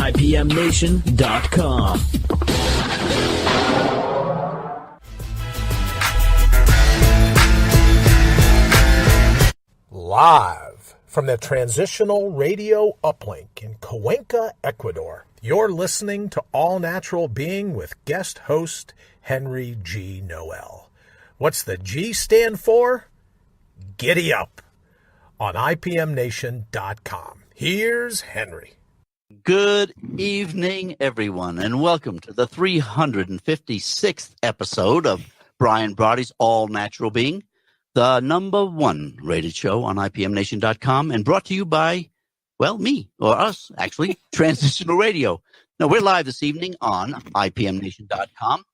IPMNation.com. Live from the Transitional Radio Uplink in Cuenca, Ecuador, you're listening to All Natural Being with guest host Henry G. Noel. What's the G stand for? Giddy up on IPMNation.com. Here's Henry. Good evening, everyone, and welcome to the 356th episode of Brian Brawdy's All Natural Being, the number one rated show on IPMNation.com, and brought to you by, well, me, or us, actually, Transitional Radio. Now, we're live this evening on IPMNation.com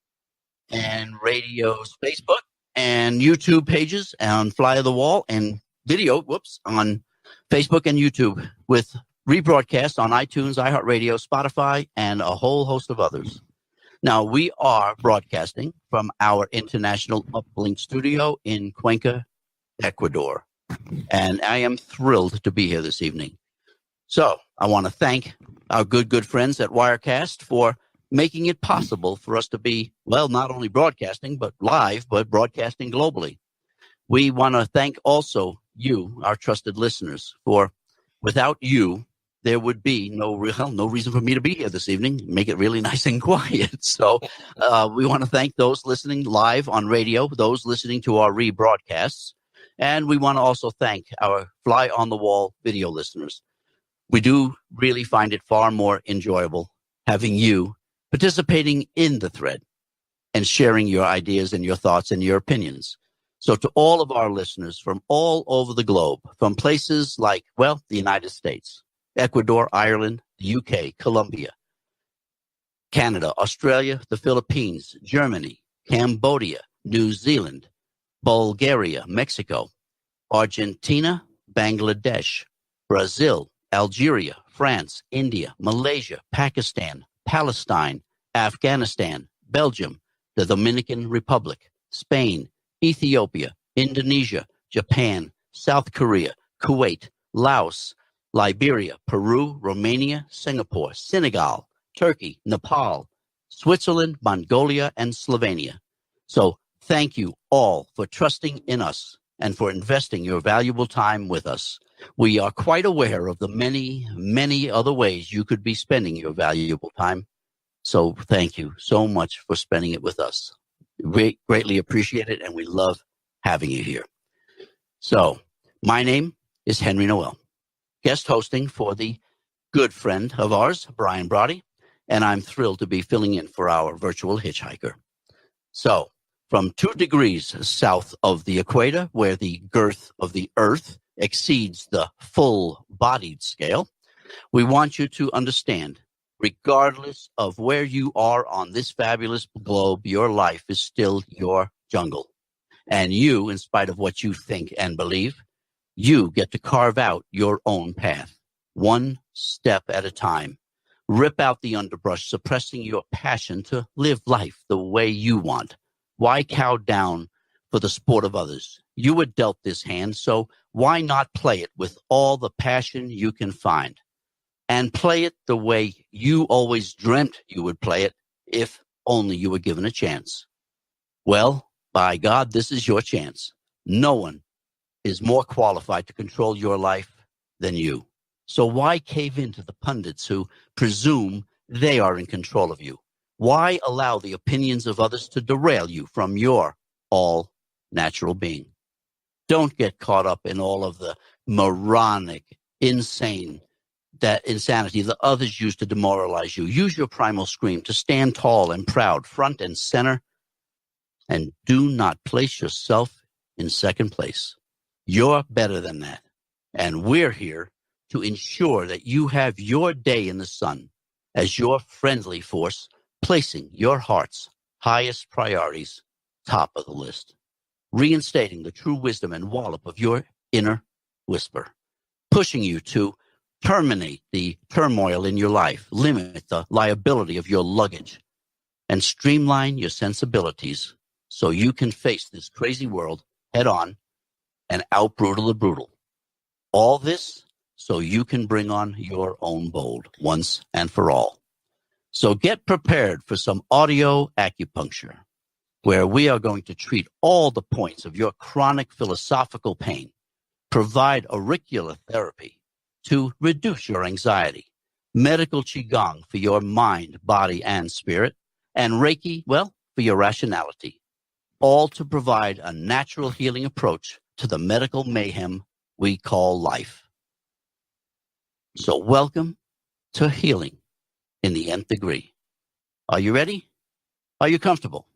and radio's Facebook and YouTube pages on Fly of the Wall and video, on Facebook and YouTube with rebroadcast on iTunes, iHeartRadio, Spotify, and a whole host of others. Now, we are broadcasting from our international uplink studio in Cuenca, Ecuador, and I am thrilled to be here this evening. So I want to thank our good friends at Wirecast for making it possible for us to be, well, not only broadcasting, but live, but broadcasting globally. We want to thank also you, our trusted listeners, for without you, there would be no reason for me to be here this evening. Make it really nice and quiet. So we want to thank those listening live on radio, those listening to our rebroadcasts, and we want to also thank our Fly on the Wall video listeners. We do really find it far more enjoyable having you participating in the thread and sharing your ideas and your thoughts and your opinions. So to all of our listeners from all over the globe, from places like, well, the United States, Ecuador, Ireland, the UK, Colombia, Canada, Australia, the Philippines, Germany, Cambodia, New Zealand, Bulgaria, Mexico, Argentina, Bangladesh, Brazil, Algeria, France, India, Malaysia, Pakistan, Palestine, Afghanistan, Belgium, the Dominican Republic, Spain, Ethiopia, Indonesia, Japan, South Korea, Kuwait, Laos, Liberia, Peru, Romania, Singapore, Senegal, Turkey, Nepal, Switzerland, Mongolia, and Slovenia. So thank you all for trusting in us and for investing your valuable time with us. We are quite aware of the many, many other ways you could be spending your valuable time. So thank you so much for spending it with us. We greatly appreciate it, and we love having you here. So my name is Henry Noel, guest hosting for the good friend of ours, Brian Brawdy, and I'm thrilled to be filling in for our virtual hitchhiker. So from 2 degrees south of the equator, where the girth of the Earth exceeds the full-bodied scale, we want you to understand, regardless of where you are on this fabulous globe, your life is still your jungle. And you, in spite of what you think and believe, you get to carve out your own path, one step at a time. Rip out the underbrush, suppressing your passion to live life the way you want. Why cow down for the sport of others? You were dealt this hand, so why not play it with all the passion you can find? And play it the way you always dreamt you would play it if only you were given a chance. Well, by God, this is your chance. No one is more qualified to control your life than you. So why cave in to the pundits who presume they are in control of you? Why allow the opinions of others to derail you from your all-natural being? Don't get caught up in all of the moronic, insane, that insanity that others use to demoralize you. Use your primal scream to stand tall and proud, front and center, and do not place yourself in second place. You're better than that, and we're here to ensure that you have your day in the sun as your friendly force, placing your heart's highest priorities top of the list, reinstating the true wisdom and wallop of your inner whisper, pushing you to terminate the turmoil in your life, limit the liability of your luggage, and streamline your sensibilities so you can face this crazy world head on and out brutal the brutal. All this so you can bring on your own bold once and for all. So get prepared for some audio acupuncture, where we are going to treat all the points of your chronic philosophical pain, provide auricular therapy to reduce your anxiety, medical qigong for your mind, body, and spirit, and Reiki, well, for your rationality, all to provide a natural healing approach to the medical mayhem we call life. So welcome to Healing in the Nth Degree. Are you ready? Are you comfortable?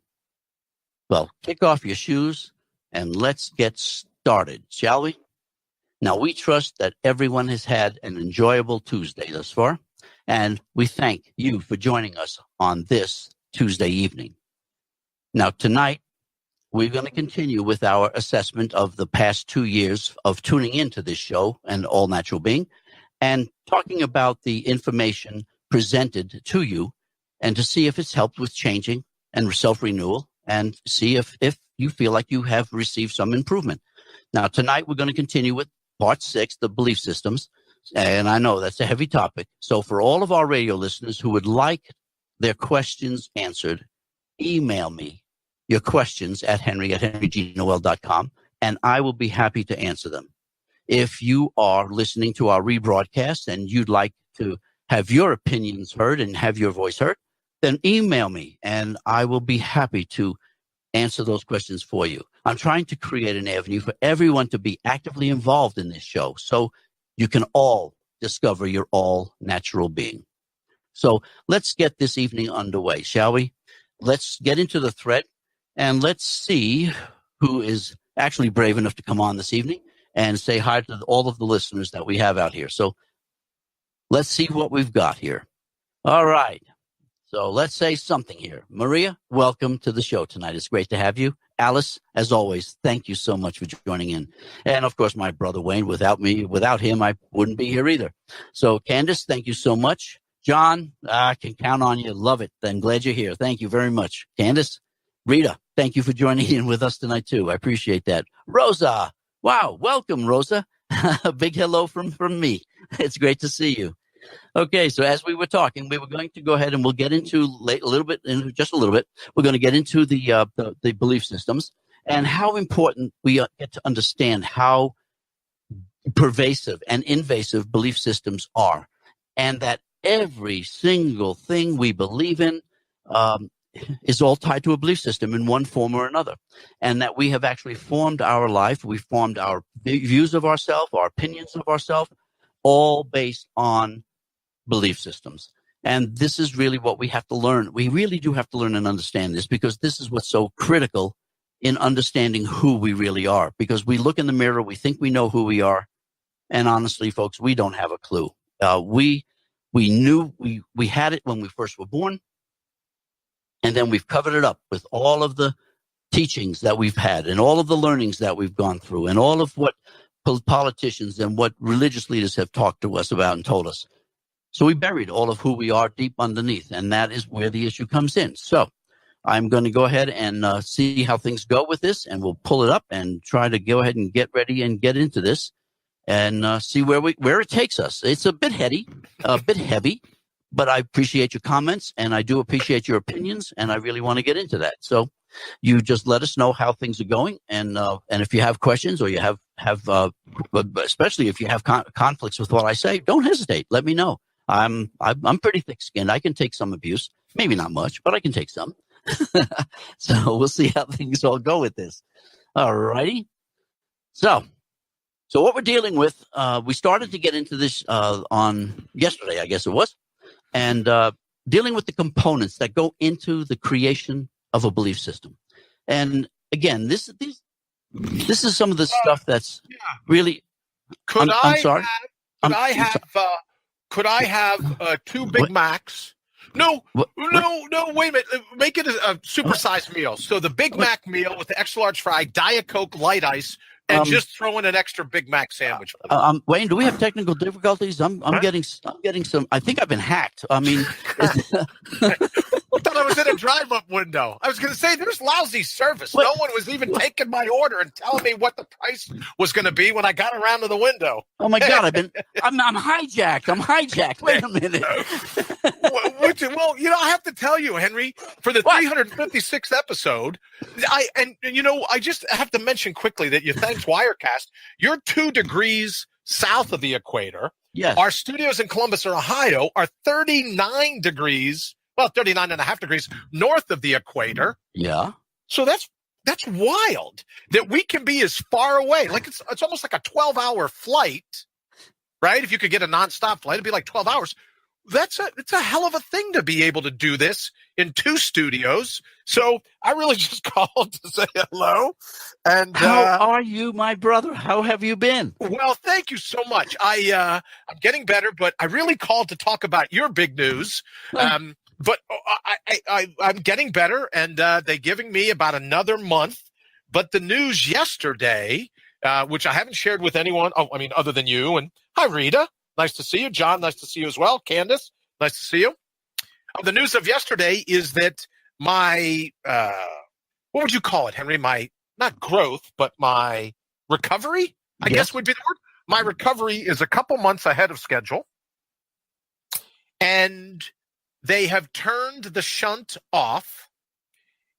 Well, kick off your shoes and let's get started, shall we? Now, we trust that everyone has had an enjoyable Tuesday thus far, and we thank you for joining us on this Tuesday evening. Now, tonight, we're going to continue with our assessment of the past 2 years of tuning into this show and All Natural Being, and talking about the information presented to you, and to see if it's helped with changing and self-renewal, and see if you feel like you have received some improvement. Now, tonight we're going to continue with Part 6, the belief systems, and I know that's a heavy topic. So for all of our radio listeners who would like their questions answered, email me your questions at henry@henrygnoel.com, and I will be happy to answer them. If you are listening to our rebroadcast and you'd like to have your opinions heard and have your voice heard, then email me, and I will be happy to answer those questions for you. I'm trying to create an avenue for everyone to be actively involved in this show so you can all discover your all natural being. So let's get this evening underway, shall we? Let's get into the thread, and let's see who is actually brave enough to come on this evening and say hi to all of the listeners that we have out here. So let's see what we've got here. All right. So let's say something here. Maria, welcome to the show tonight. It's great to have you. Alice, as always, thank you so much for joining in. And, of course, my brother Wayne. Without him, I wouldn't be here either. So, Candace, thank you so much. John, I can count on you. Love it. I'm glad you're here. Thank you very much. Candace, Rita, thank you for joining in with us tonight, too. I appreciate that. Rosa, wow, welcome, Rosa. A big hello from me. It's great to see you. Okay, so as we were talking, we were going to go ahead and we'll get into just a little bit. We're going to get into the belief systems and how important we get to understand how pervasive and invasive belief systems are, and that every single thing we believe in is all tied to a belief system in one form or another, and that we have actually formed our life, we formed our views of ourselves, our opinions of ourselves, all based on belief systems. And this is really what we have to learn. We really do have to learn and understand this, because this is what's so critical in understanding who we really are. Because we look in the mirror, we think we know who we are, and honestly, folks, we don't have a clue. We knew we had it when we first were born, and then we've covered it up with all of the teachings that we've had and all of the learnings that we've gone through and all of what politicians and what religious leaders have talked to us about and told us. So we buried all of who we are deep underneath, and that is where the issue comes in. So I'm going to go ahead and see how things go with this, and we'll pull it up and try to go ahead and get ready and get into this and see where it takes us. It's a bit heady, a bit heavy, but I appreciate your comments, and I do appreciate your opinions, and I really want to get into that. So you just let us know how things are going, and if you have questions or you have especially if you have conflicts with what I say, don't hesitate. Let me know. I'm pretty thick-skinned. I can take some abuse, maybe not much, but I can take some. So we'll see how things all go with this. All righty. So what we're dealing with, we started to get into this on yesterday, I guess it was, and dealing with the components that go into the creation of a belief system. And again, this is some of the stuff that's really. I'm sorry. Could I have 2 Big Macs? No, wait a minute. Make it a supersized meal. So the Big Mac meal with the extra large fry, Diet Coke, light ice, and just throw in an extra Big Mac sandwich. Wayne, do we have technical difficulties? I'm getting some. I think I've been hacked. I mean, I thought I was in a drive-up window. I was going to say, there's lousy service. What? No one was even taking my order and telling me what the price was going to be when I got around to the window. Oh my God! I'm hijacked. I'm hijacked. Wait a minute. Well, I have to tell you, Henry, for the 356th episode, I just have to mention quickly that thanks Wirecast, you're 2 degrees south of the equator. Yes. Our studios in Columbus, Ohio, are 39 degrees, 39.5 degrees north of the equator. Yeah. So that's wild that we can be as far away. Like it's almost like a 12-hour flight, right? If you could get a nonstop flight, it'd be like 12 hours. It's a hell of a thing to be able to do this in 2 studios. So I really just called to say hello. And how are you, my brother? How have you been? Well, thank you so much. I'm getting better, but I really called to talk about your big news. But I'm getting better, and they're giving me about another month. But the news yesterday, which I haven't shared with anyone, other than you. And hi, Rita. Nice to see you. John, nice to see you as well. Candace, nice to see you. The news of yesterday is that my, what would you call it, Henry? My, not growth, but my recovery, I guess would be the word. My recovery is a couple months ahead of schedule. And they have turned the shunt off.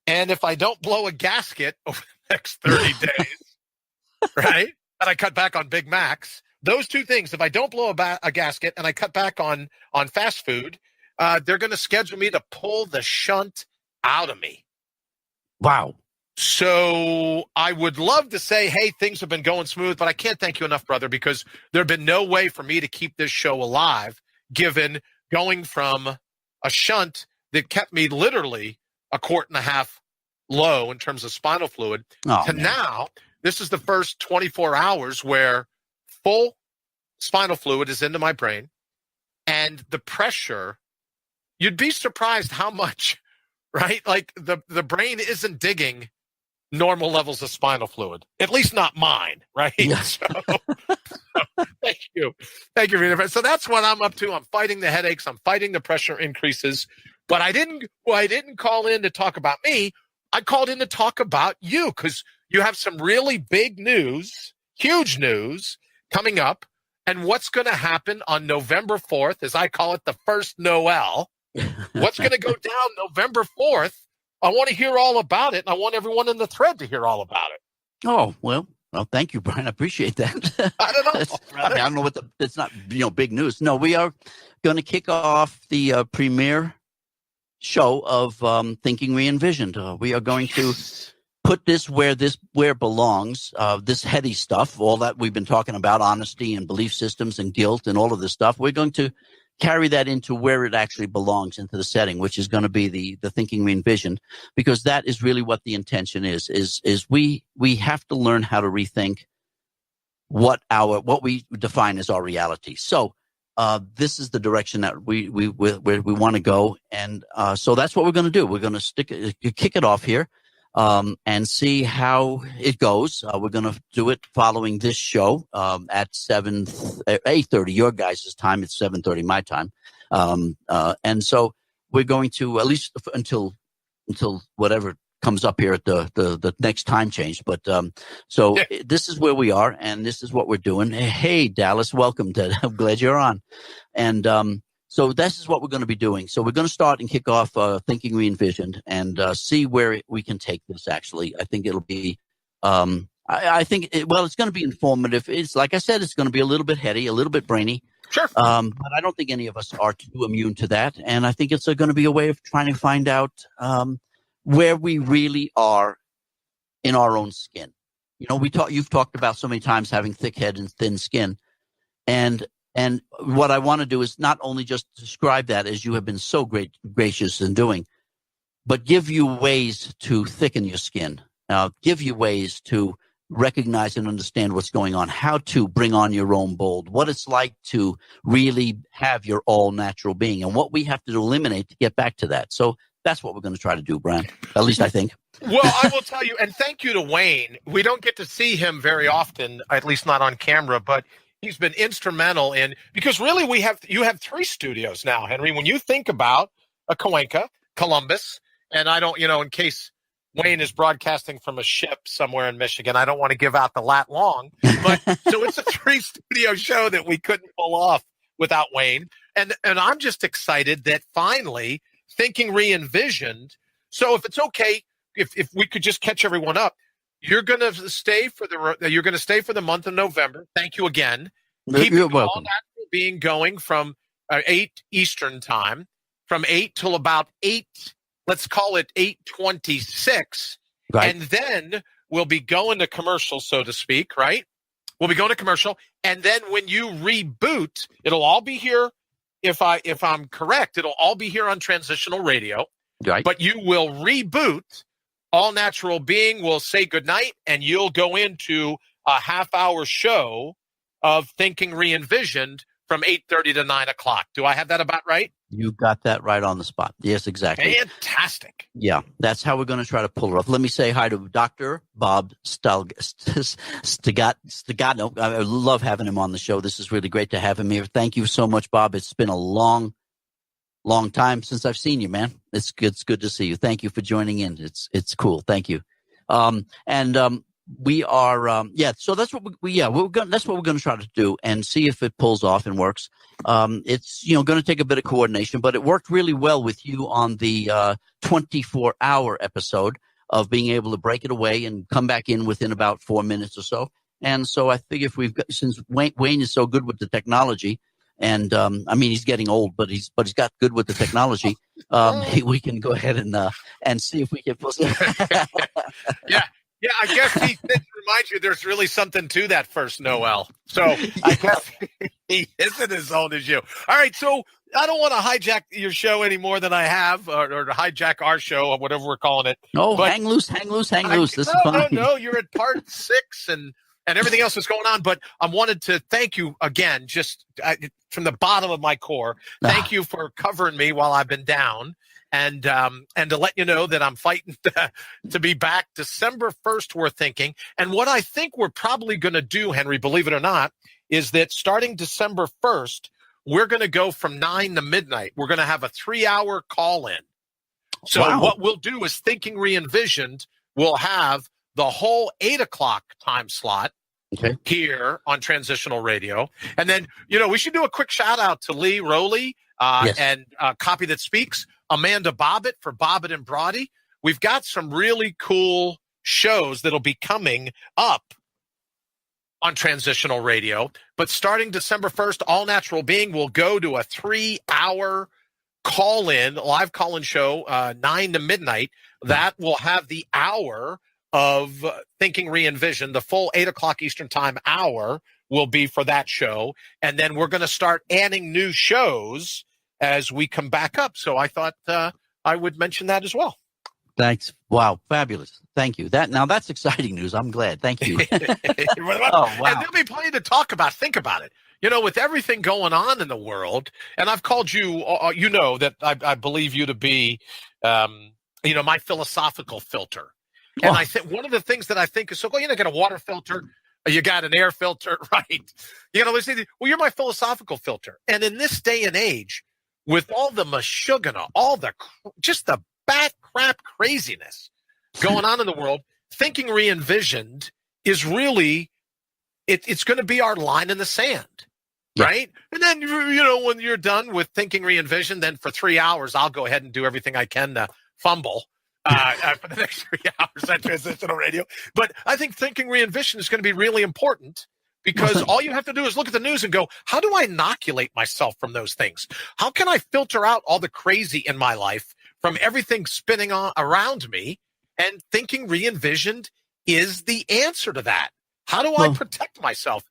And if I don't blow a gasket over the next 30 days, right, and I cut back on Big Macs, those 2 things, if I don't blow a gasket and I cut back on fast food, they're going to schedule me to pull the shunt out of me. Wow. So I would love to say, hey, things have been going smooth, but I can't thank you enough, brother, because there have been no way for me to keep this show alive, given going from a shunt that kept me literally a quart and a half low in terms of spinal fluid to now, this is the first 24 hours where full spinal fluid is into my brain, and the pressure, you'd be surprised how much, right? Like the brain isn't digging normal levels of spinal fluid, at least not mine, right? Yeah. So thank you. Thank you, Rita. So that's what I'm up to. I'm fighting the headaches. I'm fighting the pressure increases, but I didn't call in to talk about me. I called in to talk about you because you have some really big news, huge news coming up, and what's going to happen on November 4th, as I call it, the first Noel. What's going to go down November 4th? I want to hear all about it, and I want everyone in the thread to hear all about it. Oh, well, thank you, Brian. I appreciate that. I don't know. I don't know it's not, big news. No, we are going to kick off the premiere show of Thinking Re-Envisioned. We are going to put this where it belongs, this heady stuff, all that we've been talking about, honesty and belief systems and guilt and all of this stuff. We're going to carry that into where it actually belongs, into the setting, which is going to be the Thinking Re-Envisioned, because that is really what the intention is we have to learn how to rethink what we define as our reality. So this is the direction that we want to go, and so that's what we're going to do. We're going to kick it off here. And see how it goes. We're going to do it following this show at 8:30 your guys' time. It's 7:30 my time. And so we're going to, at least until whatever comes up here at the next time change. But so this is where we are, and this is what we're doing. Hey, Dallas, welcome. I'm glad you're on. And so this is what we're going to be doing. So we're going to start and kick off Thinking Re-Envisioned and see where we can take this, actually. I think it'll be I think it's going to be informative. It's like I said, it's going to be a little bit heady, a little bit brainy. Sure. But I don't think any of us are too immune to that. And I think it's going to be a way of trying to find out where we really are in our own skin. You've talked about so many times having thick head and thin skin. And what I want to do is not only just describe that, as you have been so gracious in doing, but give you ways to thicken your skin, give you ways to recognize and understand what's going on, how to bring on your own bold, what it's like to really have your all natural being, and what we have to eliminate to get back to that. So that's what we're going to try to do, Brian. At least I think. Well, I will tell you, and thank you to Wayne. We don't get to see him very often, at least not on camera, but he's been instrumental because really you have 3 studios now, Henry. When you think about a Cuenca, Columbus. And I don't, in case Wayne is broadcasting from a ship somewhere in Michigan, I don't want to give out the lat long. But so it's a 3-studio show that we couldn't pull off without Wayne. And I'm just excited that finally Thinking Re-envisioned. So if it's okay, if we could just catch everyone up, you're going to stay for the month of November. Thank you again. You're welcome. All that being going from 8 Eastern time, from 8 till about 8, let's call it 8:26. Right. And then we'll be going to commercial, so to speak, right? We'll be going to commercial. And then when you reboot, it'll all be here. If I'm correct, it'll all be here on Transitional Radio. Right. But you will reboot. All Natural Being will say goodnight, and you'll go into a half-hour show of Thinking Re-envisioned from 8:30 to 9 o'clock. Do I have that about right? You got that right on the spot. Yes, exactly. Fantastic. Yeah, that's how we're going to try to pull it off. Let me say hi to Dr. Bob Stegano. I love having him on the show. This is really great to have him here. Thank you so much, Bob. It's been a long time since I've seen you, man. It's good to see you. Thank you for joining in. It's cool. Thank you. We are, so that's what that's what we're going to try to do and see if it pulls off and works. It's, going to take a bit of coordination, but it worked really well with you on the 24-hour episode of being able to break it away and come back in within about 4 minutes or so. And so I figure since Wayne is so good with the technology, and he's getting old, but he's got good with the technology. We can go ahead and see if we can pull. Yeah, I guess he didn't remind you there's really something to that first Noel. So I guess he isn't as old as you. All right, so I don't want to hijack your show any more than I have, or to hijack our show, or whatever we're calling it. No, hang loose. This is fine. No, you're at part 6 and everything else that's going on. But I wanted to thank you again, just from the bottom of my core. Thank you for covering me while I've been down. And to let you know that I'm fighting to be back December 1st, we're thinking. And what I think we're probably going to do, Henry, believe it or not, is that starting December 1st, we're going to go from 9 to midnight. We're going to have a 3-hour call-in. So What we'll do is Thinking Re-envisioned. We'll have the whole 8 o'clock time slot here on Transitional Radio. And then, we should do a quick shout-out to Lee Rowley and Copy That Speaks. Amanda Bobbitt for Bobbitt and Brawdy. We've got some really cool shows that'll be coming up on Transitional Radio. But starting December 1st, All Natural Being will go to a 3-hour live call-in show, 9 to midnight. That will have the hour of Thinking Re-envisioned. The full 8 o'clock Eastern Time hour will be for that show. And then we're going to start adding new shows as we come back up. So I thought I would mention that as well. Thanks. Wow. Fabulous. Thank you. That's exciting news. I'm glad. Thank you. Oh, wow. And there'll be plenty to talk about. Think about it. With everything going on in the world, and I've called you, that I believe you to be, my philosophical filter. And I think one of the things that I think is so cool, got a water filter, you got an air filter, right? You're my philosophical filter. And in this day and age, with all the mashugana, all the just the bat crap craziness going on in the world, Thinking Re-envisioned is really it's going to be our line in the sand, right? And then when you're done with Thinking Re-envisioned, then for 3 hours I'll go ahead and do everything I can to fumble for the next 3 hours on Transitional Radio. But I think Thinking Re-envisioned is going to be really important. Because all you have to do is look at the news and go, how do I inoculate myself from those things? How can I filter out all the crazy in my life from everything spinning around me? And Thinking Re-envisioned is the answer to that. How do I protect myself?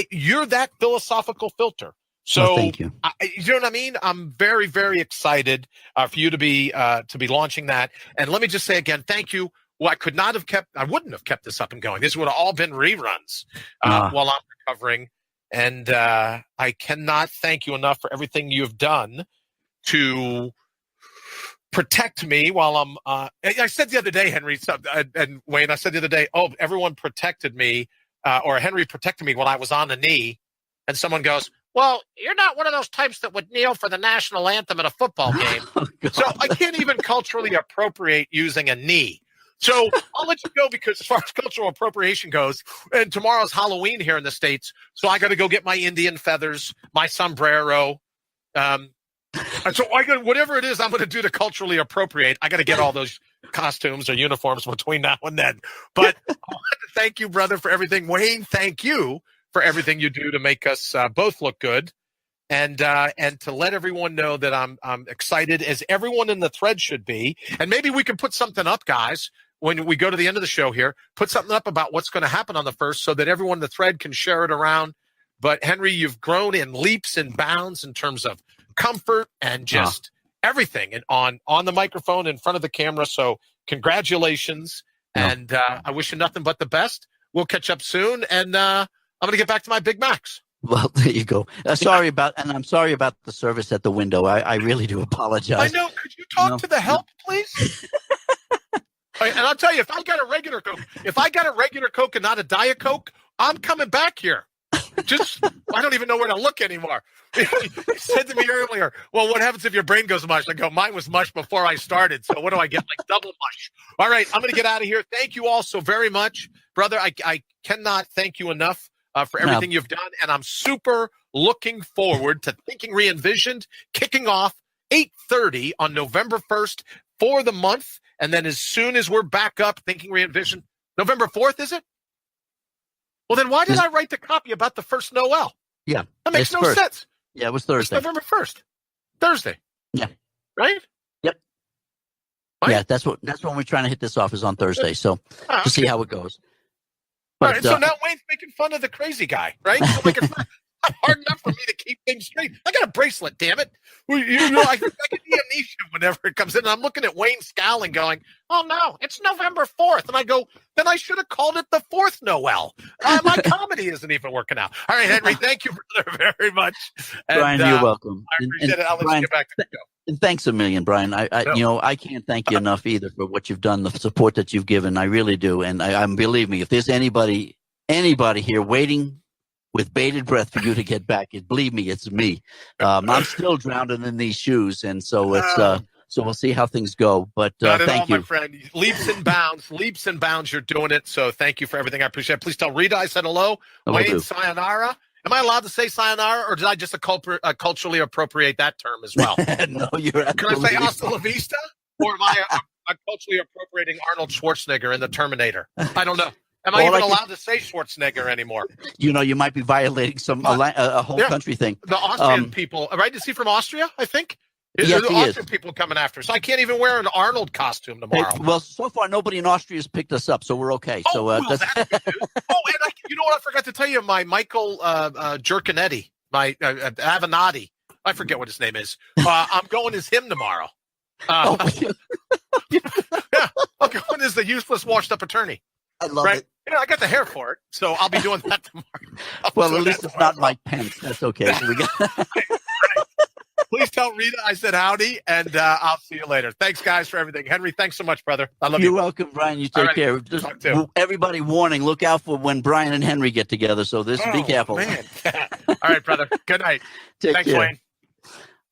You're that philosophical filter. So, thank you. You know what I mean? I'm very, very excited for you to be launching that. And let me just say again, thank you. Well, I wouldn't have kept this up and going. This would have all been reruns while I'm recovering. And I cannot thank you enough for everything you've done to protect me while I'm I said the other day, Henry, and Wayne, I said the other day, everyone protected me, or Henry protected me when I was on the knee. And someone goes, well, you're not one of those types that would kneel for the national anthem at a football game. So I can't even culturally appropriate using a knee. So I'll let you go because as far as cultural appropriation goes, and tomorrow's Halloween here in the States, so I got to go get my Indian feathers, my sombrero. And so whatever it is I'm going to do to culturally appropriate, I got to get all those costumes or uniforms between now and then. But I want to thank you, brother, for everything. Wayne, thank you for everything you do to make us both look good. And to let everyone know that I'm excited, as everyone in the thread should be. And maybe we can put something up, guys, when we go to the end of the show here, put something up about what's going to happen on the 1st so that everyone in the thread can share it around. But, Henry, you've grown in leaps and bounds in terms of comfort and just everything and on the microphone in front of the camera. So congratulations. And I wish you nothing but the best. We'll catch up soon. And I'm going to get back to my Big Macs. Well, there you go. I'm sorry about the service at the window. I really do apologize. I know. Could you talk to the help, please? And I'll tell you, if I got a regular Coke and not a Diet Coke, I'm coming back here. I don't even know where to look anymore. He said to me earlier, well, what happens if your brain goes mush? I go, mine was mush before I started. So what do I get? Like double mush. All right, I'm going to get out of here. Thank you all so very much. Brother, I cannot thank you enough for everything you've done. And I'm super looking forward to Thinking Re-Envisioned kicking off 8:30 on November 1st for the month. And then as soon as we're back up, Thinking Re-Envisioned, November 4th, is it? Well, then why did I write the copy about the first Noel? Yeah. That makes no sense. Yeah, it was Thursday. It's November 1st. Thursday. Yeah. Right? Yep. Right? Yeah, that's when we're trying to hit this off is on Thursday. So to see how it goes. But, all right, so now Wayne's making fun of the crazy guy, right? So like it's not hard enough for me to keep things straight. I got a bracelet, damn it. I get amnesia whenever it comes in. And I'm looking at Wayne scowling, going, oh, no, it's November 4th. And I go, then I should have called it the 4th Noel. My comedy isn't even working out. All right, Henry, thank you, brother, very much. And, Brian, you're welcome. I appreciate it. I'll let you get back to the show. And thanks a million, Brian. I can't thank you enough either for what you've done, the support that you've given. I really do. And I believe me, if there's anybody here waiting with bated breath for you to get back, believe me, it's me. I'm still drowning in these shoes, and so it's so we'll see how things go. But thank you, my friend. Leaps and bounds. You're doing it. So thank you for everything. I appreciate it. Please tell Rita I said hello. Wayne, sayonara. Am I allowed to say sayonara, or did I just culturally appropriate that term as well? No, you're absolutely. Can I say hasta la vista, or am I culturally appropriating Arnold Schwarzenegger in the Terminator? I don't know. Am I even allowed to say Schwarzenegger anymore? You might be violating a whole country thing. The Austrian people, right? Is he from Austria, I think? Yes, the Austrian people coming after. So I can't even wear an Arnold costume tomorrow. Well, so far, nobody in Austria has picked us up, so we're okay. That's good news. And you know what I forgot to tell you? My Michael Jerkinetti, my Avenatti, I forget what his name is. I'm going as him tomorrow. Yeah, I'm going as the useless washed-up attorney. I love it. I got the hair for it, so I'll be doing that tomorrow. Well, at least it's not Mike Pence. That's okay. So Please tell Rita I said howdy, and I'll see you later. Thanks, guys, for everything. Henry, thanks so much, brother. I love you. You're welcome, Brian. You take care. Just, everybody, warning, look out for when Brian and Henry get together. So be careful. Man. All right, brother. Good night. Thanks, care. Wayne.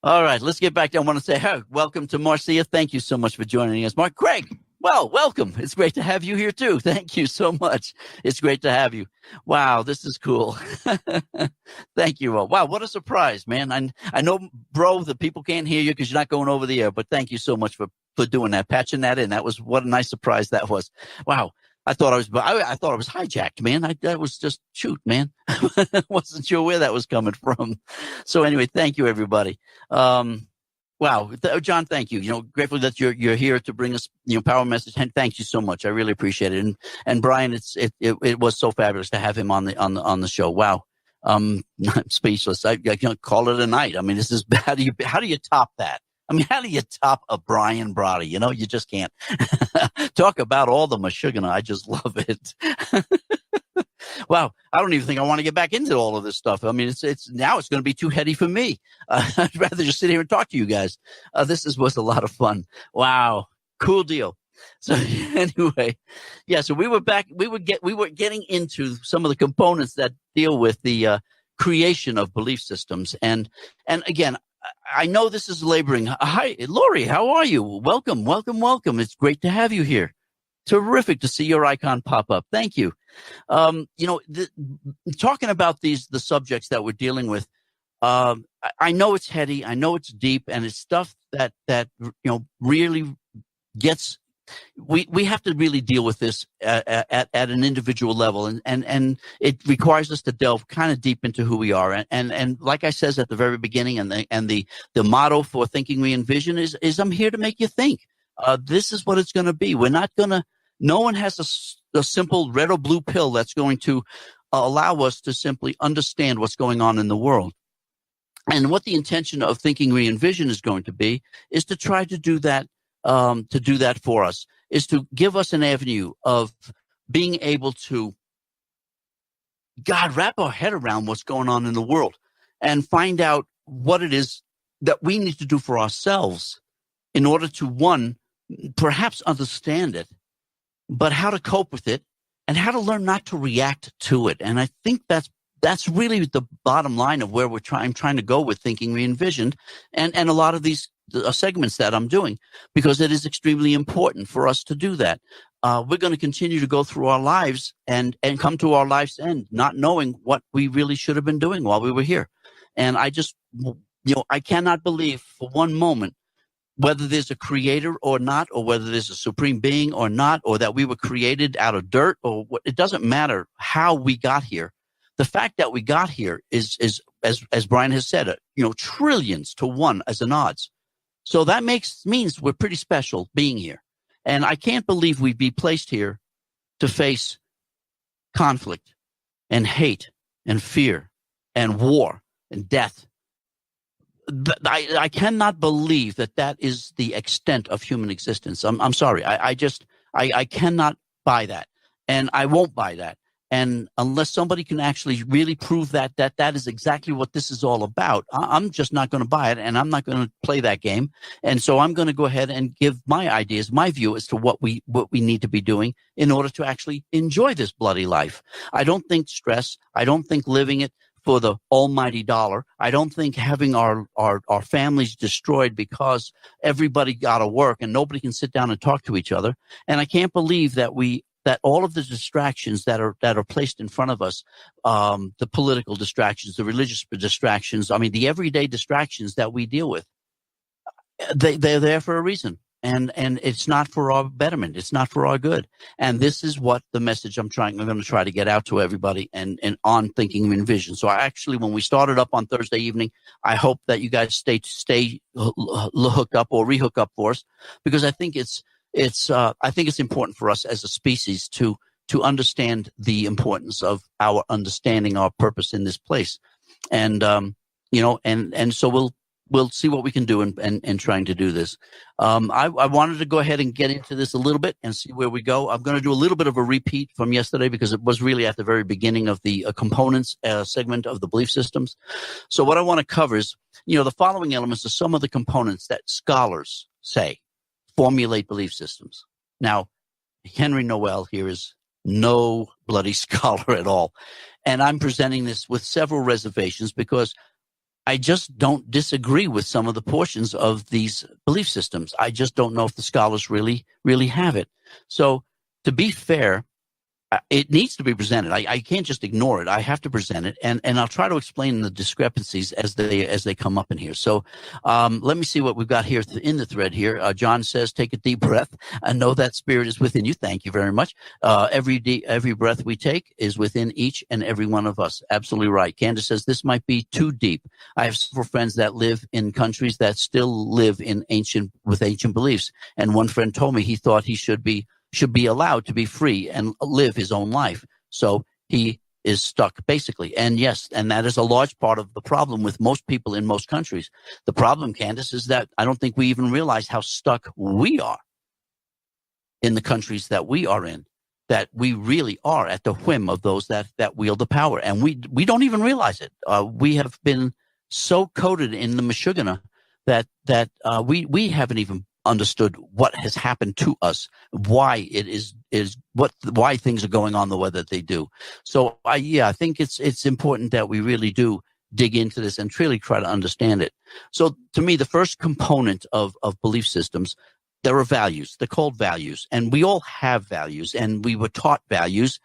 All right, let's get back. I want to say, hey, welcome to Marcia. Thank you so much for joining us. Mark, Craig. Well, welcome. It's great to have you here, too. Thank you so much. It's great to have you. Wow, this is cool. Thank you all. Wow, what a surprise, man. I know, bro, that people can't hear you because you're not going over the air, but thank you so much for doing that, patching that in. What a nice surprise that was. Wow. I thought I was hijacked, man. That was just shoot, man. I wasn't sure where that was coming from. So anyway, thank you, everybody. Wow, John, thank you. Grateful that you're here to bring us, power message. And thank you so much. I really appreciate it. And Brian, it was so fabulous to have him on the show. Wow, I'm speechless. I can't call it a night. I mean, this is how do you top that? I mean, how do you top a Brian Brawdy? You just can't. Talk about all the mashugana. I just love it. Wow, I don't even think I want to get back into all of this stuff. I mean, it's going to be too heady for me. I'd rather just sit here and talk to you guys. This was a lot of fun. Wow, cool deal. So anyway, yeah. So we were back. We were getting into some of the components that deal with the creation of belief systems. And again, I know this is laboring. Hi, Lori, how are you? Welcome, welcome, welcome. It's great to have you here. Terrific to see your icon pop up. Thank you. Talking about the subjects that we're dealing with, I know it's heady, I know it's deep, and it's stuff that really gets. We have to really deal with this at an individual level, and it requires us to delve kind of deep into who we are. And like I says at the very beginning, and the motto for Thinking We Envision is I'm here to make you think. This is what it's going to be. We're not going to. No one has a simple red or blue pill that's going to allow us to simply understand what's going on in the world. And what the intention of Thinking We Envision is going to be is to try to do that. To do that for us, is to give us an avenue of being able to, wrap our head around what's going on in the world and find out what it is that we need to do for ourselves in order to, one, perhaps understand it, but how to cope with it and how to learn not to react to it. And I think that's really the bottom line of where I'm trying to go with Thinking Re-envisioned and a lot of these segments that I'm doing, because it is extremely important for us to do that. We're going to continue to go through our lives and come to our life's end, not knowing what we really should have been doing while we were here. And I just, I cannot believe for one moment whether there's a creator or not, or whether there's a supreme being or not, or that we were created out of dirt, or what, it doesn't matter how we got here. The fact that we got here is as Brian has said, trillions to one as an odds. So that means we're pretty special being here. And I can't believe we'd be placed here to face conflict and hate and fear and war and death. I cannot believe that is the extent of human existence. I'm sorry. I cannot buy that, and I won't buy that. And unless somebody can actually really prove that is exactly what this is all about, I'm just not going to buy it, and I'm not going to play that game. And so I'm going to go ahead and give my ideas, my view as to what we need to be doing in order to actually enjoy this bloody life. I don't think stress. I don't think living it for the almighty dollar. I don't think having our families destroyed because everybody got to work and nobody can sit down and talk to each other. And I can't believe that all of the distractions that are placed in front of us, the political distractions, the religious distractions, the everyday distractions that we deal with, they're there for a reason. And it's not for our betterment. It's not for our good. And this is what the message I'm going to try to get out to everybody and on Thinking in Vision. So when we started up on Thursday evening, I hope that you guys stay hooked up or rehook up for us, because I think it's important for us as a species to understand the importance of our understanding our purpose in this place. And, and so we'll see what we can do in trying to do this. I wanted to go ahead and get into this a little bit and see where we go. I'm going to do a little bit of a repeat from yesterday because it was really at the very beginning of the components segment of the belief systems. So what I want to cover is, the following elements are some of the components that scholars say formulate belief systems. Now, Henry Noel here is no bloody scholar at all. And I'm presenting this with several reservations because I just don't disagree with some of the portions of these belief systems. I just don't know if the scholars really, really have it. So to be fair, it needs to be presented. I can't just ignore it. I have to present it, and I'll try to explain the discrepancies as they come up in here. So let me see what we've got here in the thread here. John says, take a deep breath and know that spirit is within you. Thank you very much. Every breath we take is within each and every one of us. Absolutely right. Candace says, this might be too deep. I have several friends that live in countries that still live in ancient beliefs, and one friend told me he thought he should be allowed to be free and live his own life. So he is stuck, basically. And yes, and that is a large part of the problem with most people in most countries. The problem, Candace, is that I don't think we even realize how stuck we are in the countries that we are in, that we really are at the whim of those that wield the power. And we don't even realize it. We have been so coated in the Meshuggah that we haven't even understood what has happened to us, why it why things are going on the way that they do. So I think it's important that we really do dig into this and really try to understand it. So to me, the first component of belief systems, there are values. They're called values, and we all have values, and we were taught values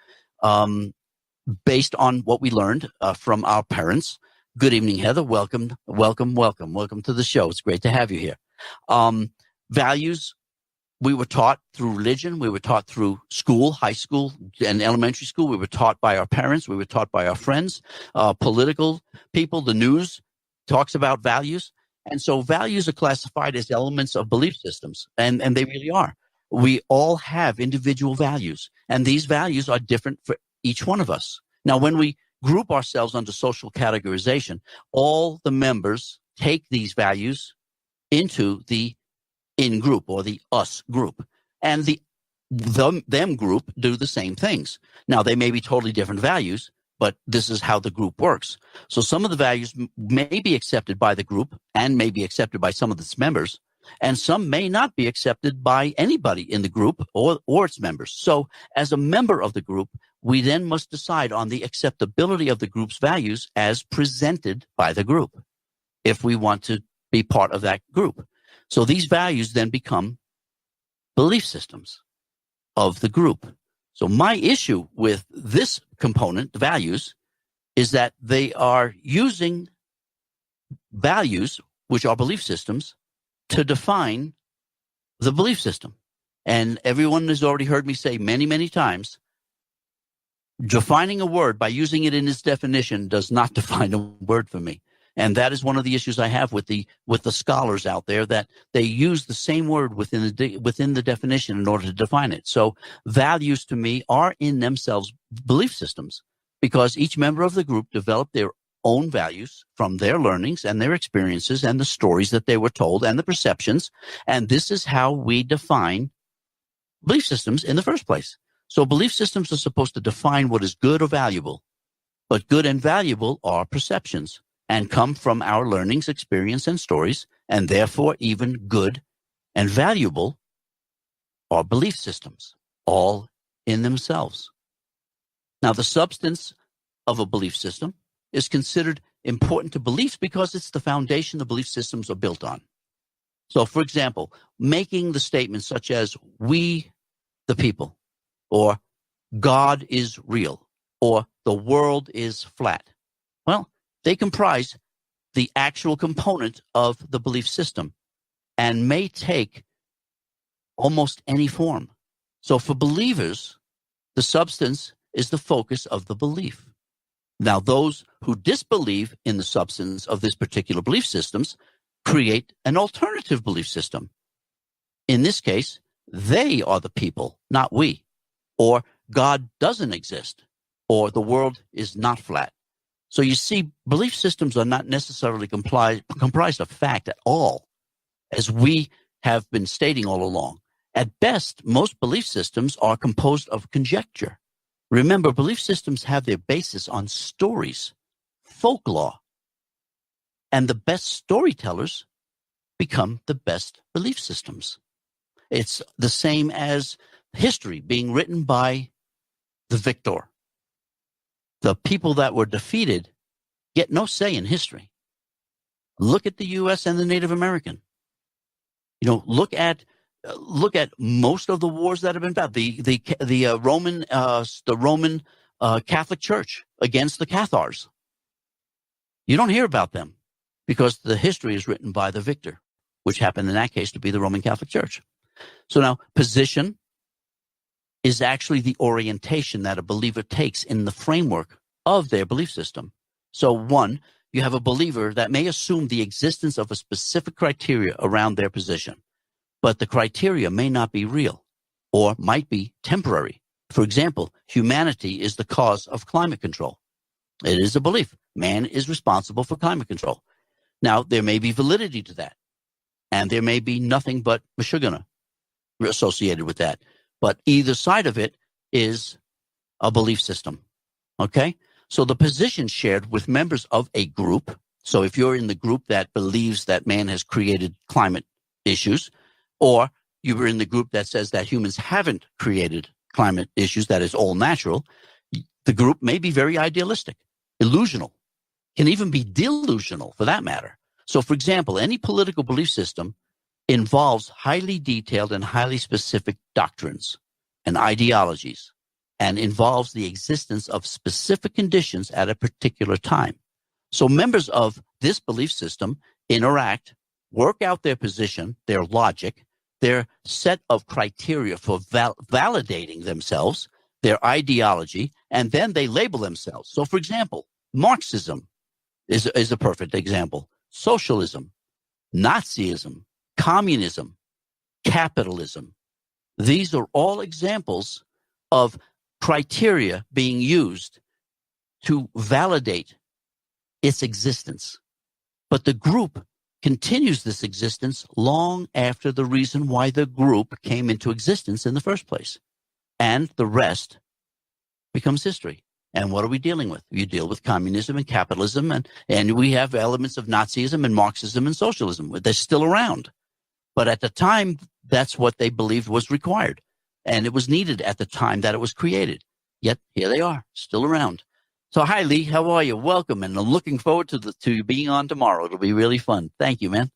based on what we learned from our parents. Good evening, Heather. Welcome to the show. It's great to have you here. Values we were taught through religion. We were taught through school, high school, and elementary school. We were taught by our parents. We were taught by our friends, political people. The news talks about values. And so values are classified as elements of belief systems, and they really are. We all have individual values, and these values are different for each one of us. Now, when we group ourselves under social categorization, all the members take these values into the in group or the us group, and the them group do the same things. Now, they may be totally different values, but this is how the group works. So some of the values may be accepted by the group and may be accepted by some of its members, and some may not be accepted by anybody in the group or its members. So as a member of the group, we then must decide on the acceptability of the group's values as presented by the group if we want to be part of that group. So these values then become belief systems of the group. So my issue with this component, the values, is that they are using values, which are belief systems, to define the belief system. And everyone has already heard me say many, many times, defining a word by using it in its definition does not define a word for me. And that is one of the issues I have with the scholars out there, that they use the same word within the definition in order to define it. So values to me are in themselves belief systems, because each member of the group developed their own values from their learnings and their experiences and the stories that they were told and the perceptions. And this is how we define belief systems in the first place. So belief systems are supposed to define what is good or valuable, but good and valuable are perceptions and come from our learnings, experience, and stories, and therefore even good and valuable are belief systems, all in themselves. Now, the substance of a belief system is considered important to beliefs because it's the foundation the belief systems are built on. So, for example, making the statements such as, we, the people, or God is real, or the world is flat. Well, they comprise the actual component of the belief system and may take almost any form. So for believers, the substance is the focus of the belief. Now, those who disbelieve in the substance of this particular belief systems create an alternative belief system. In this case, they are the people, not we. Or God doesn't exist, or the world is not flat. So you see, belief systems are not necessarily comprised of fact at all, as we have been stating all along. At best, most belief systems are composed of conjecture. Remember, belief systems have their basis on stories, folklore, and the best storytellers become the best belief systems. It's the same as history being written by the victor. The people that were defeated get no say in history. Look at the U.S. and the Native American. Look at most of the wars that have been fought. The Roman Catholic Church against the Cathars. You don't hear about them because the history is written by the victor, which happened in that case to be the Roman Catholic Church. So now, position is actually the orientation that a believer takes in the framework of their belief system. So one, you have a believer that may assume the existence of a specific criteria around their position, but the criteria may not be real or might be temporary. For example, humanity is the cause of climate control. It is a belief. Man is responsible for climate control. Now, there may be validity to that, and there may be nothing but mashugana associated with that. But either side of it is a belief system, okay? So the position shared with members of a group, so if you're in the group that believes that man has created climate issues, Or you were in the group that says that humans haven't created climate issues, that is all natural. The group may be very idealistic, illusional, can even be delusional for that matter. So, for example, any political belief system involves highly detailed and highly specific doctrines and ideologies, and involves the existence of specific conditions at a particular time. So members of this belief system interact, work out their position, their logic, their set of criteria for validating themselves, their ideology, and then they label themselves. So, for example, Marxism is a perfect example. Socialism, Nazism, communism, capitalism. These are all examples of criteria being used to validate its existence. But the group continues this existence long after the reason why the group came into existence in the first place. And the rest becomes history. And what are we dealing with? You deal with communism and capitalism, and we have elements of Nazism and Marxism and socialism. They're still around. But at the time, that's what they believed was required. And it was needed at the time that it was created. Yet, here they are, still around. So, hi, Lee. How are you? Welcome. And I'm looking forward to being on tomorrow. It'll be really fun. Thank you, man.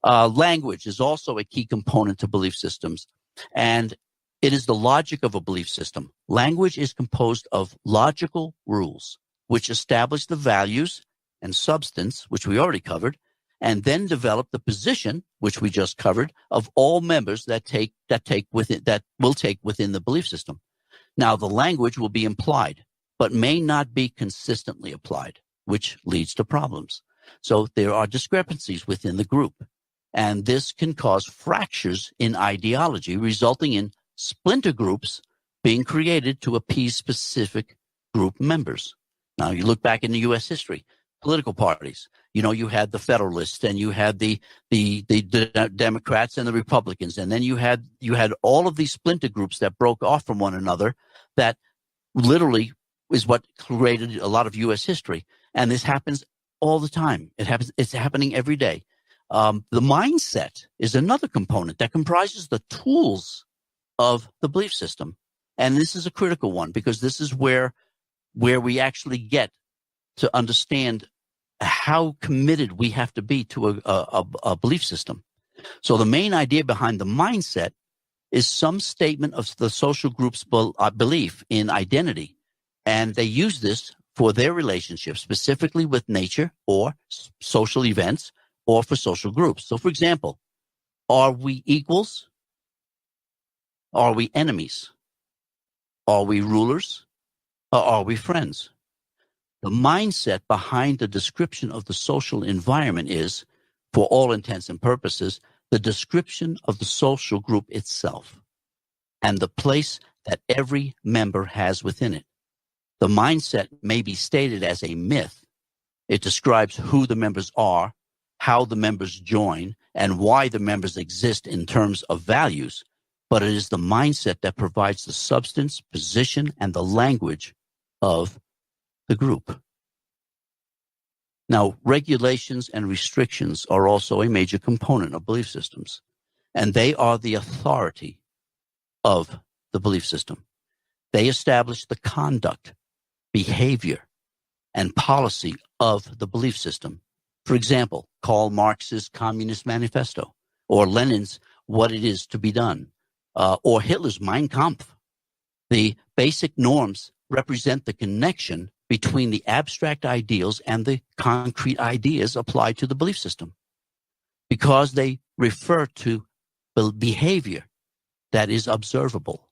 Language is also a key component to belief systems. And it is the logic of a belief system. Language is composed of logical rules, which establish the values and substance, which we already covered, and then develop the position, which we just covered, of all members that will take within the belief system. Now, the language will be implied, but may not be consistently applied, which leads to problems. So there are discrepancies within the group, and this can cause fractures in ideology, resulting in splinter groups being created to appease specific group members. Now, you look back in the U.S. history, political parties. You know, you had the Federalists, and you had the Democrats and the Republicans, and then you had all of these splinter groups that broke off from one another. That literally is what created a lot of U.S. history, and this happens all the time. It's happening every day. The mindset is another component that comprises the tools of the belief system, and this is a critical one because this is where we actually get to understand how committed we have to be to a belief system. So the main idea behind the mindset is some statement of the social group's belief in identity, and they use this for their relationships, specifically with nature or social events or for social groups. So, for example, are we equals? Are we enemies? Are we rulers? Or are we friends? The mindset behind the description of the social environment is, for all intents and purposes, the description of the social group itself and the place that every member has within it. The mindset may be stated as a myth. It describes who the members are, how the members join, and why the members exist in terms of values, but it is the mindset that provides the substance, position, and the language of the group. Now, regulations and restrictions are also a major component of belief systems, and they are the authority of the belief system. They establish the conduct, behavior, and policy of the belief system. For example, Karl Marx's Communist Manifesto, or Lenin's What It Is to Be Done, or Hitler's Mein Kampf. The basic norms represent the connection between the abstract ideals and the concrete ideas applied to the belief system, because they refer to behavior that is observable.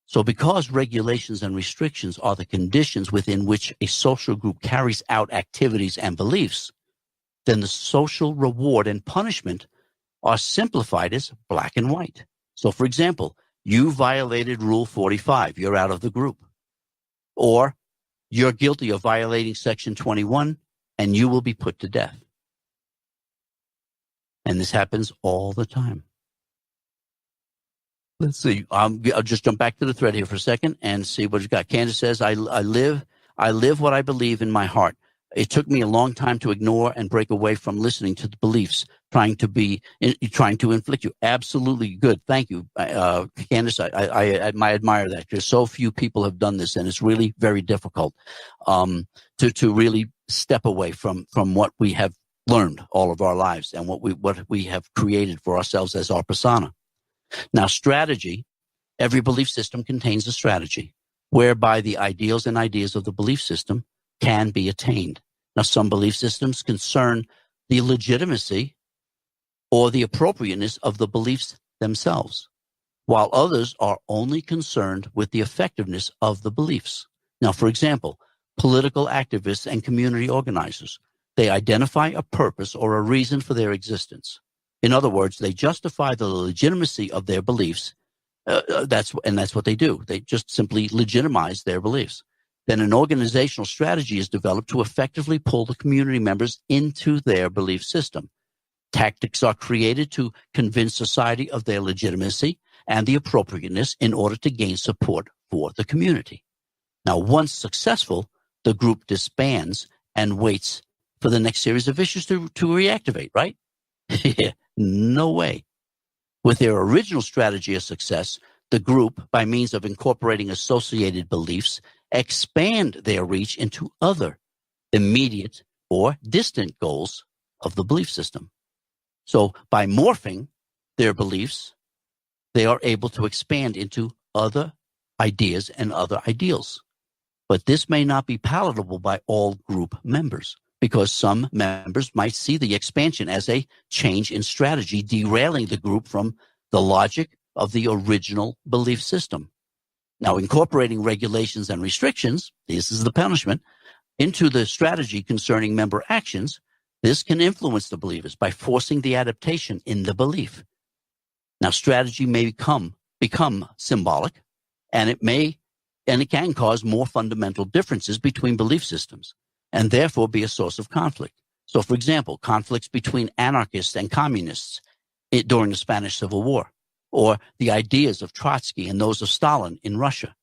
So because regulations and restrictions are the conditions within which a social group carries out activities and beliefs, then the social reward and punishment are simplified as black and white. So, for example, you violated Rule 45, you're out of the group. Or you're guilty of violating Section 21, and you will be put to death. And this happens all the time. Let's see. I'll just jump back to the thread here for a second and see what you got. Candace says, I live what I believe in my heart. It took me a long time to ignore and break away from listening to the beliefs trying to inflict you. Absolutely good. Thank you, Candace. I admire that, because so few people have done this, and it's really very difficult to really step away from what we have learned all of our lives and what we have created for ourselves as our persona. Now, strategy. Every belief system contains a strategy whereby the ideals and ideas of the belief system can be attained. Now, some belief systems concern the legitimacy or the appropriateness of the beliefs themselves, while others are only concerned with the effectiveness of the beliefs. Now, for example, political activists and community organizers, they identify a purpose or a reason for their existence. In other words, they justify the legitimacy of their beliefs. That's what they do. They just simply legitimize their beliefs. Then an organizational strategy is developed to effectively pull the community members into their belief system. Tactics are created to convince society of their legitimacy and the appropriateness in order to gain support for the community. Now, once successful, the group disbands and waits for the next series of issues to reactivate, right? No way. With their original strategy of success, the group, by means of incorporating associated beliefs, expand their reach into other immediate or distant goals of the belief system. So by morphing their beliefs, they are able to expand into other ideas and other ideals. But this may not be palatable by all group members, because some members might see the expansion as a change in strategy, derailing the group from the logic of the original belief system. Now, incorporating regulations and restrictions, this is the punishment, into the strategy concerning member actions, this can influence the believers by forcing the adaptation in the belief. Now, strategy may become symbolic, and it can cause more fundamental differences between belief systems, and therefore be a source of conflict. So, for example, conflicts between anarchists and communists during the Spanish Civil War, or the ideas of Trotsky and those of Stalin in Russia.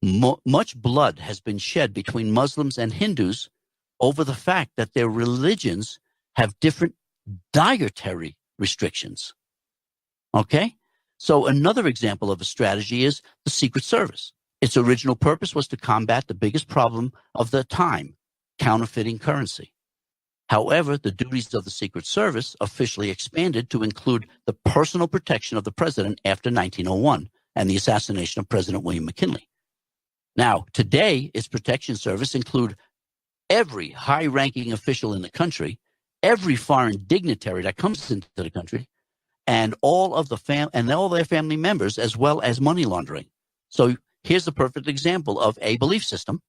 Much blood has been shed between Muslims and Hindus over the fact that their religions have different dietary restrictions. Okay? So another example of a strategy is the Secret Service. Its original purpose was to combat the biggest problem of the time, counterfeiting currency. However, the duties of the Secret Service officially expanded to include the personal protection of the president after 1901 and the assassination of President William McKinley. Now, today, its protection service include every high-ranking official in the country, every foreign dignitary that comes into the country, and all of all their family members, as well as money laundering. So here's the perfect example of a belief system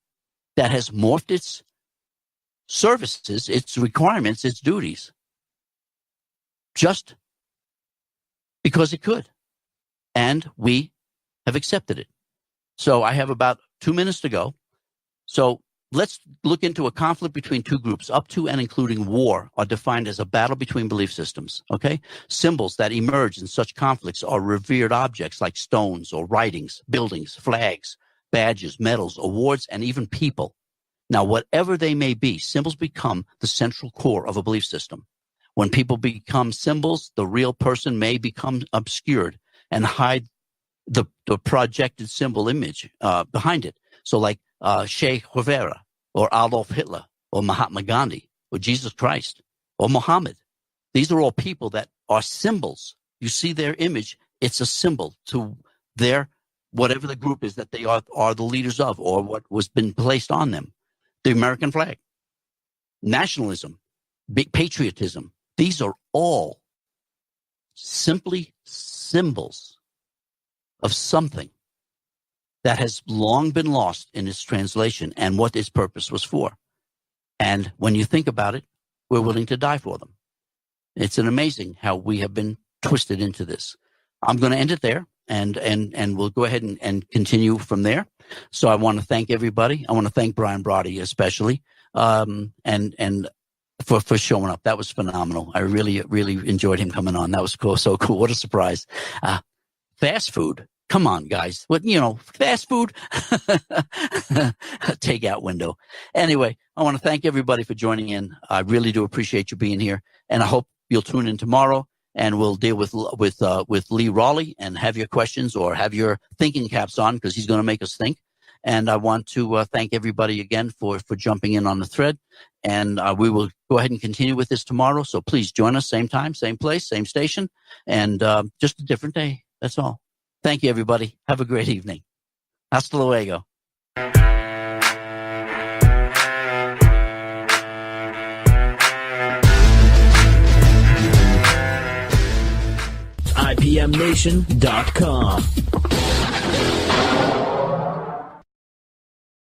that has morphed its services, its requirements, its duties, just because it could. And we have accepted it. So I have about 2 minutes to go. So let's look into a conflict between two groups. Up to and including war are defined as a battle between belief systems. Okay? Symbols that emerge in such conflicts are revered objects like stones or writings, buildings, flags, badges, medals, awards, and even people. Now, whatever they may be, symbols become the central core of a belief system. When people become symbols, the real person may become obscured and hide the projected symbol image behind it. So like Che Guevara or Adolf Hitler or Mahatma Gandhi or Jesus Christ or Muhammad. These are all people that are symbols. You see their image, it's a symbol to their, whatever the group is that they are the leaders of, or what was been placed on them. The American flag, nationalism, patriotism, these are all simply symbols of something that has long been lost in its translation and what its purpose was for. And when you think about it, we're willing to die for them. It's an amazing how we have been twisted into this. I'm going to end it there, and we'll go ahead and continue from there. So I want to thank everybody. I want to thank Brian Brawdy especially, and for showing up. That was phenomenal. I really enjoyed him coming on. That was cool. So cool. What a surprise. Fast food Come on, guys. What, fast food, takeout window. Anyway, I want to thank everybody for joining in. I really do appreciate you being here, and I hope you'll tune in tomorrow, and we'll deal with Lee Raleigh and have your questions or have your thinking caps on, because he's going to make us think. And I want to thank everybody again for jumping in on the thread. And we will go ahead and continue with this tomorrow. So please join us, same time, same place, same station, and just a different day. That's all. Thank you, everybody. Have a great evening. Hasta luego. IPMNation.com.